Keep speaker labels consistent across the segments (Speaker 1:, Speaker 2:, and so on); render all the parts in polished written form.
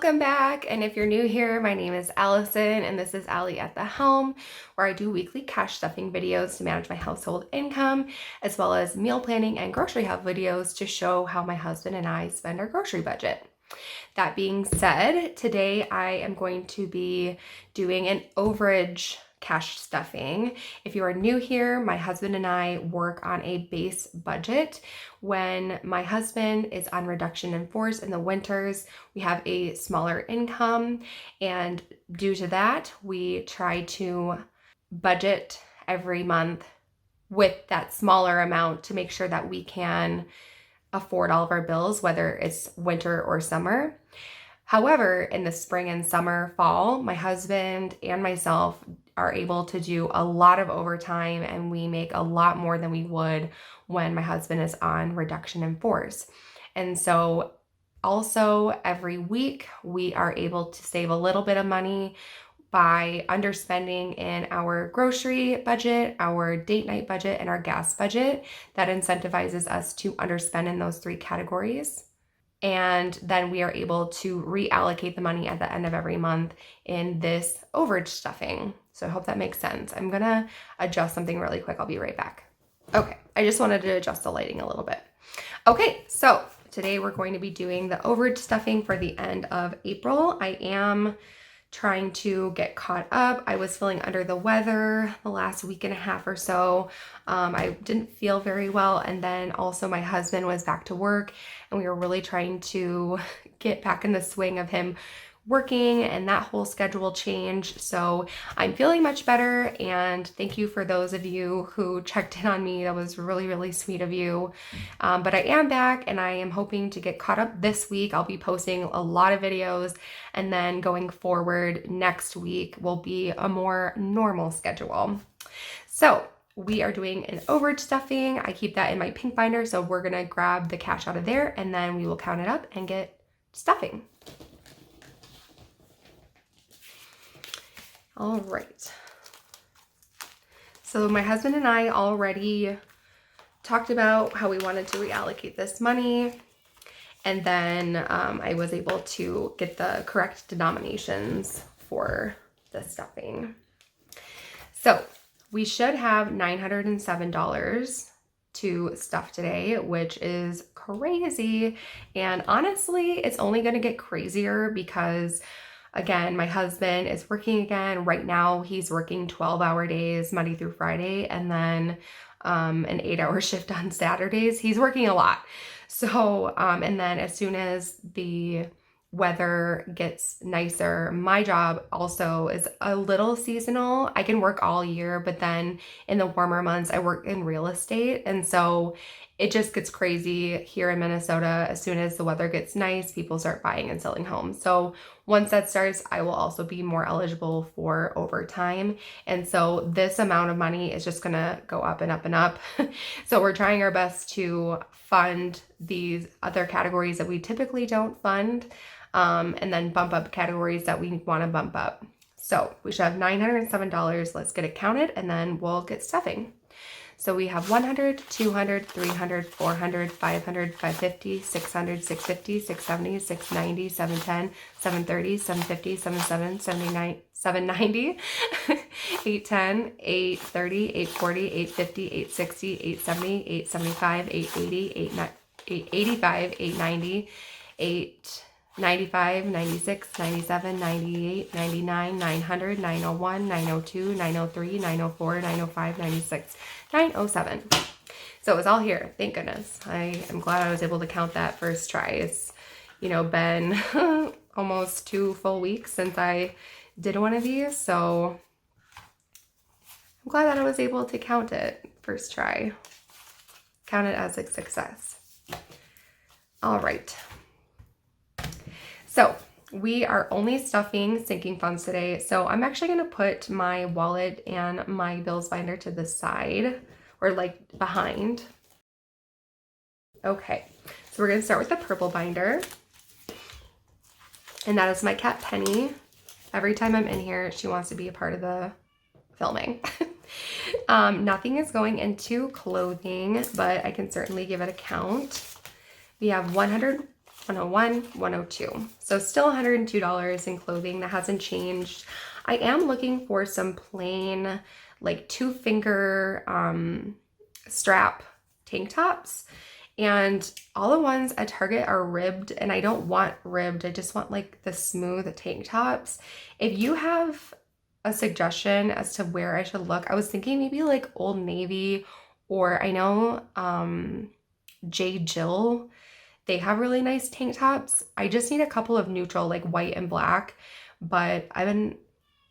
Speaker 1: Welcome back, and if you're new here, my name is Allison and this is Allie at the Helm, where I do weekly cash stuffing videos to manage my household income, as well as meal planning and grocery haul videos to show how my husband and I spend our grocery budget. That being said, today I am going to be doing an overage cash stuffing. If you are new here, my husband and I work on a base budget. When my husband is on reduction in force in the winters, we have a smaller income, and due to that, we try to budget every month with that smaller amount to make sure that we can afford all of our bills, whether it's winter or summer. However, in the spring and summer, fall, my husband and myself are able to do a lot of overtime, and we make a lot more than we would when my husband is on reduction in force. And so also every week we are able to save a little bit of money by underspending in our grocery budget, our date night budget, and our gas budget. That incentivizes us to underspend in those three categories. And then we are able to reallocate the money at the end of every month in this overage stuffing. So I hope that makes sense. I'm gonna adjust something really quick. I'll be right back. Okay, I just wanted to adjust the lighting a little bit. Okay, so today we're going to be doing the overage stuffing for the end of April. I am trying to get caught up. I was feeling under the weather the last week and a half or so. I didn't feel very well, and then also my husband was back to work, and we were really trying to get back in the swing of him working and that whole schedule change. So I'm feeling much better, and thank you for those of you who checked in on me. That was really, really sweet of you. But I am back, and I am hoping to get caught up this week. I'll be posting a lot of videos, and then going forward next week will be a more normal schedule. So we are doing an overage stuffing. I keep that in my pink binder, so we're gonna grab the cash out of there, and then we will count it up and get stuffing. All right. So my husband and I already talked about how we wanted to reallocate this money, and then I was able to get the correct denominations for the stuffing. So we should have $907 to stuff today, which is crazy. And honestly, it's only going to get crazier because, again, my husband is working again. Right now, he's working 12-hour days, Monday through Friday, and then an 8-hour shift on Saturdays. He's working a lot. So, and then as soon as the weather gets nicer, my job also is a little seasonal. I can work all year, but then in the warmer months, I work in real estate. And so it just gets crazy here in Minnesota. As soon as the weather gets nice, people start buying and selling homes. So once that starts, I will also be more eligible for overtime. And so this amount of money is just gonna go up and up and up. So we're trying our best to fund these other categories that we typically don't fund, and then bump up categories that we wanna bump up. So we should have $907. Let's get it counted, and then we'll get stuffing. So we have 100, 200, 300, 400, 500, 550, 600, 650, 670, 690, 710, 730, 750, 77, 79, 790, 810, 830, 840, 850, 860, 870, 875, 880, 885, 890, 895, 96, 97, 98, 99, 900, 901, 902, 903, 904, 905, 96, 907. So it was all here. Thank goodness. I am glad I was able to count that first try. It's, been almost 2 full weeks since I did one of these. So I'm glad that I was able to count it first try. Count it as a success. All right. So we are only stuffing sinking funds today. So I'm actually going to put my wallet and my bills binder to the side, or like behind. Okay, so we're going to start with the purple binder. And that is my cat Penny. Every time I'm in here, she wants to be a part of the filming. Nothing is going into clothing, but I can certainly give it a count. We have $100 101, 102. So still $102 in clothing. That hasn't changed. I am looking for some plain, like 2-finger strap tank tops. And all the ones at Target are ribbed, and I don't want ribbed. I just want like the smooth tank tops. If you have a suggestion as to where I should look, I was thinking maybe like Old Navy, or I know J. Jill. They have really nice tank tops. I just need a couple of neutral, like white and black, but I've been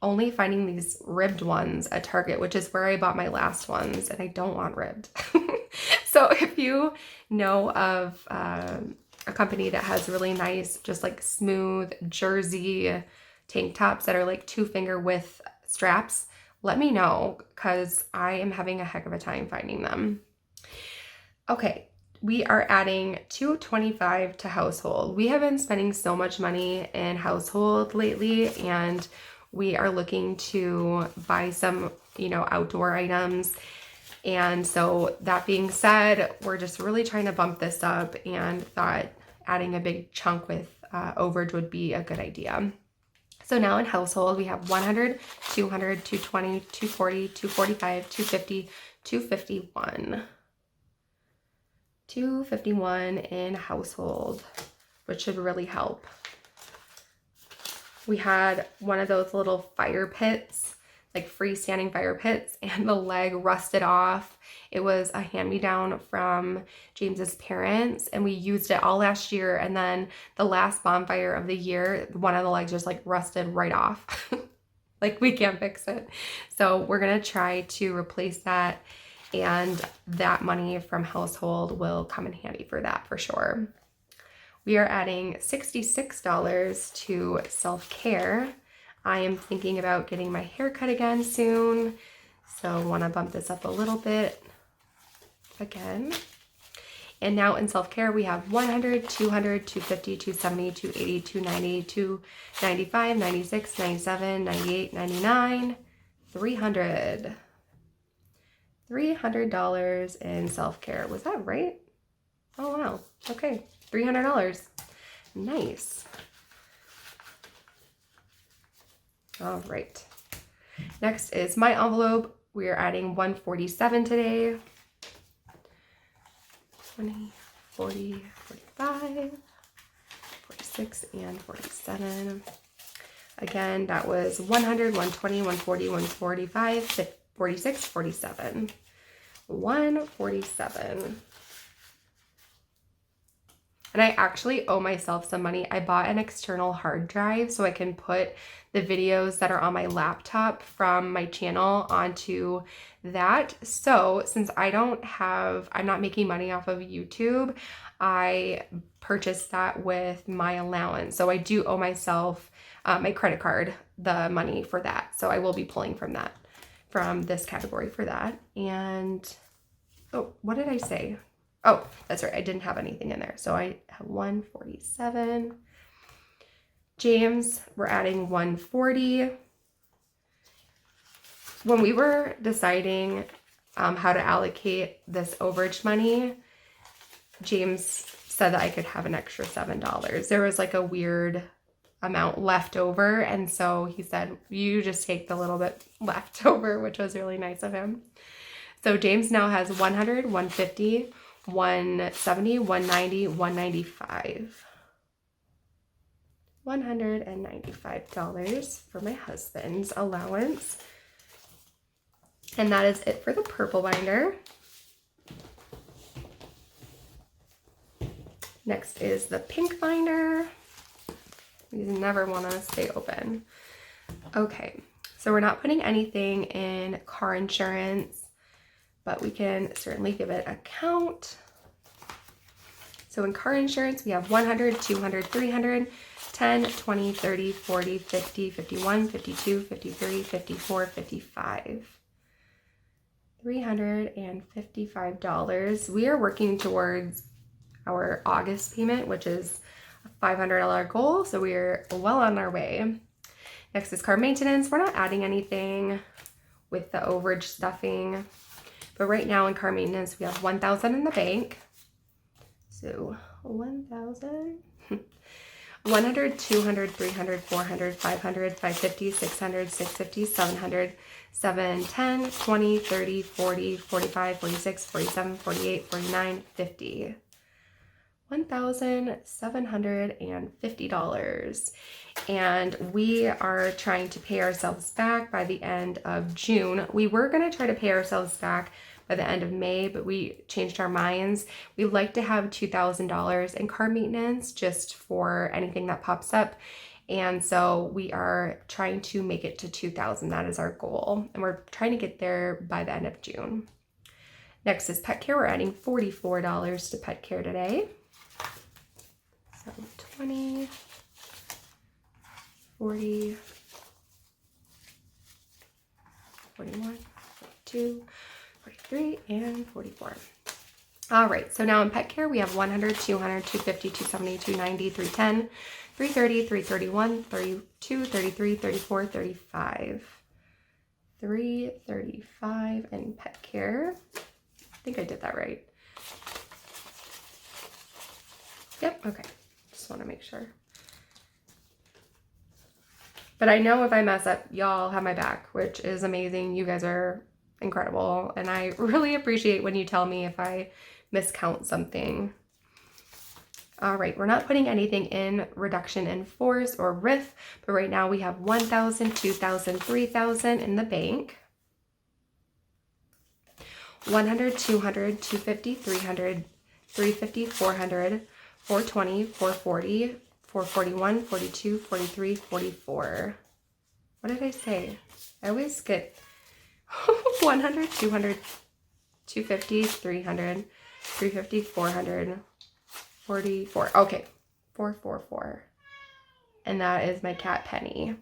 Speaker 1: only finding these ribbed ones at Target, which is where I bought my last ones, and I don't want ribbed. So if you know of a company that has really nice, just like smooth jersey tank tops that are like 2-finger with straps, let me know, because I am having a heck of a time finding them. Okay, we are adding $225 to household. We have been spending so much money in household lately, and we are looking to buy some, outdoor items. And so that being said, we're just really trying to bump this up and thought adding a big chunk with overage would be a good idea. So now in household, we have 100, 200, 220, 240, 245, 250, 251. 251 in household, which should really help. We had one of those little fire pits, like freestanding fire pits, and the leg rusted off. It was a hand-me-down from James's parents, and we used it all last year, and then the last bonfire of the year, one of the legs just like rusted right off. Like, we can't fix it. So we're gonna try to replace that, and that money from household will come in handy for that for sure. We are adding $66 to self-care. I am thinking about getting my hair cut again soon, so I want to bump this up a little bit again. And now in self-care, we have 100, 200, 250, 270, 280, 290, 295, 96, 97, 98, 99, 300. $300 in self-care. Was that right? Oh, wow. Okay. $300. Nice. All right. Next is my envelope. We are adding 147 today. 20, 40, 45, 46, and 47. Again, that was 100, 120, 140, 145, 46, 47. 147. And I actually owe myself some money. I bought an external hard drive so I can put the videos that are on my laptop from my channel onto that. So since I'm not making money off of YouTube, I purchased that with my allowance. So I do owe myself my credit card the money for that. So I will be pulling from this category for that. And, oh, what did I say? Oh, that's right. I didn't have anything in there. So I have 147. James, we're adding 140. When we were deciding how to allocate this overage money, James said that I could have an extra $7. There was like a weird amount left over. And so he said, you just take the little bit left over, which was really nice of him. So James now has 100, 150, 170, 190, 195. $195 for my husband's allowance. And that is it for the purple binder. Next is the pink binder. These never want to stay open. Okay, so we're not putting anything in car insurance, but we can certainly give it a count. So in car insurance, we have 100, 200, 300, 10, 20, 30, 40, 50, 51, 52, 53, 54, 55. $355. We are working towards our August payment, which is a $500 goal, so we're well on our way. Next is car maintenance. We're not adding anything with the overage stuffing, but right now in car maintenance we have $1,000 in the bank. So 1,000. 100, 200, 300, 400, 500, 550, 600, 650, 700, 710, 20, 30, 40, 45, 46, 47, 48, 49, 50. $1,750. And we are trying to pay ourselves back by the end of June. We were going to try to pay ourselves back by the end of May, but we changed our minds. We like to have $2,000 in car maintenance just for anything that pops up. And so we are trying to make it to 2,000. That is our goal. And we're trying to get there by the end of June. Next is pet care. We're adding $44 to pet care today. So 20, 40, 41, 42, 43, and 44. All right, so now in pet care, we have 100, 200, 250, 270, 290, 310, 330, 331, 32, 33, 34, 35. 335 in pet care. I think I did that right. Yep, okay. Just want to make sure. But I know if I mess up, y'all have my back, which is amazing. You guys are incredible. And I really appreciate when you tell me if I miscount something. All right, we're not putting anything in reduction in force or RIF, but right now we have 1,000, 2,000, 3,000 in the bank. 100, 200, 250, 300, 350, 400, 420, 440, 441, 42, 43, 44. What did I say? I always get 100, 200, 250, 300, 350, 400, 44. Okay, 444. And that is my cat Penny.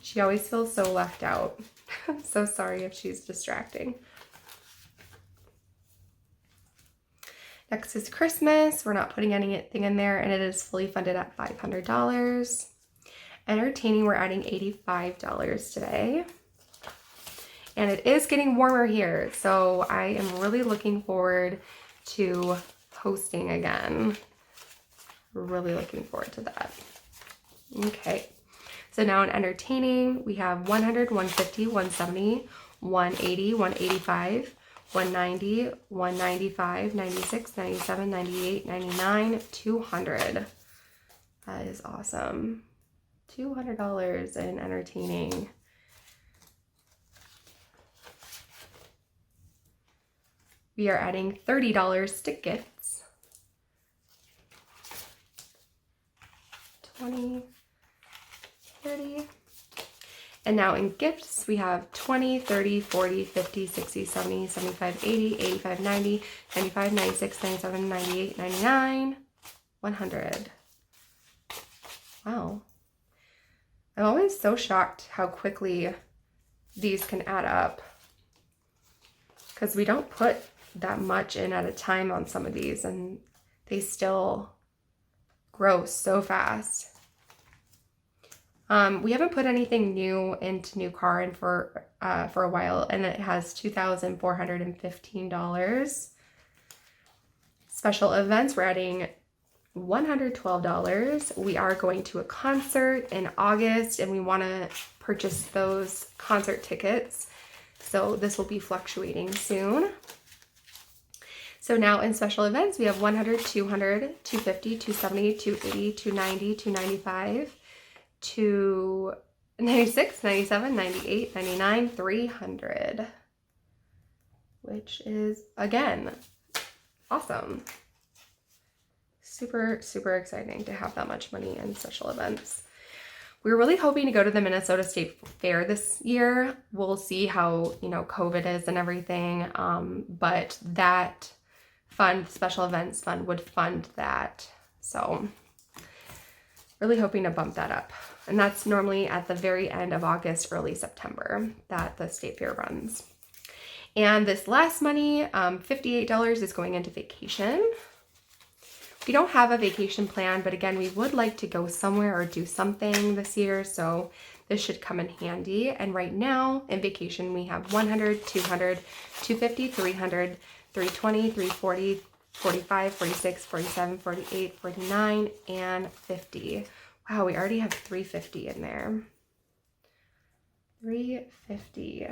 Speaker 1: She always feels so left out. I'm so sorry if she's distracting. Next is Christmas. We're not putting anything in there, and it is fully funded at $500. Entertaining, we're adding $85 today. And it is getting warmer here, so I am really looking forward to hosting again. Really looking forward to that. Okay, so now in entertaining, we have 100, 150, 170, 180, 185, 190, 195, 96, 97, 98, 99, 200. That is awesome. $200 in entertaining. We are adding $30 to gifts. 20, 30. And now in gifts, we have 20, 30, 40, 50, 60, 70, 75, 80, 85, 90, 95, 96, 97, 98, 99, 100. Wow. I'm always so shocked how quickly these can add up, because we don't put that much in at a time on some of these, and they still grow so fast. We haven't put anything new into new car in for a while, and it has $2,415. Special events, we're adding $112. We are going to a concert in August, and we want to purchase those concert tickets. So this will be fluctuating soon. So now in special events, we have 100, 200, 250, 270, 280, 290, 295, 296, 97, 98, 99, 300, which is, again, awesome. Super, super exciting to have that much money in special events. We're really hoping to go to the Minnesota State Fair this year. We'll see how, COVID is and everything, but that fund, special events fund, would fund that. So really hoping to bump that up. And that's normally at the very end of August, early September, that the state fair runs. And this last money, $58, is going into vacation. We don't have a vacation plan, but again, we would like to go somewhere or do something this year, so this should come in handy. And right now in vacation, we have 100, 200, 250, 300, 320, 340, 45, 46, 47, 48, 49, and 50. Wow, we already have 350 in there. 350.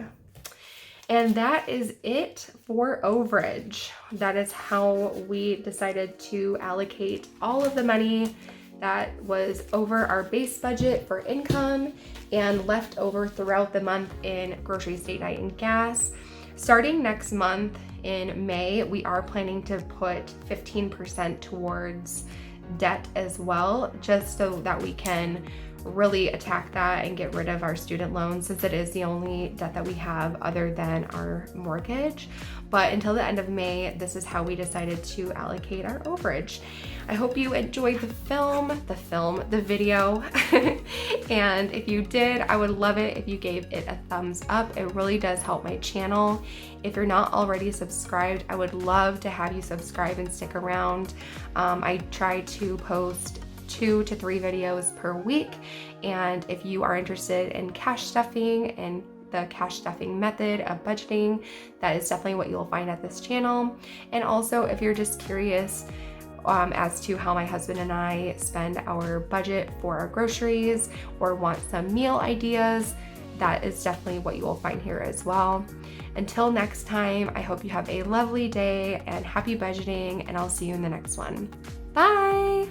Speaker 1: And that is it for overage. That is how we decided to allocate all of the money that was over our base budget for income and left over throughout the month in groceries, date night, and gas. Starting next month in May, we are planning to put 15% towards debt as well, just so that we can really attack that and get rid of our student loans, since it is the only debt that we have other than our mortgage. But until the end of May, this is how we decided to allocate our overage. I hope you enjoyed the video. And if you did, I would love it if you gave it a thumbs up. It really does help my channel. If you're not already subscribed, I would love to have you subscribe and stick around. I try to post 2 to 3 videos per week, and if you are interested in cash stuffing and the cash stuffing method of budgeting, that is definitely what you'll find at this channel. And also, if you're just curious as to how my husband and I spend our budget for our groceries or want some meal ideas, that is definitely what you will find here as well. Until next time, I hope you have a lovely day and happy budgeting, and I'll see you in the next one. Bye!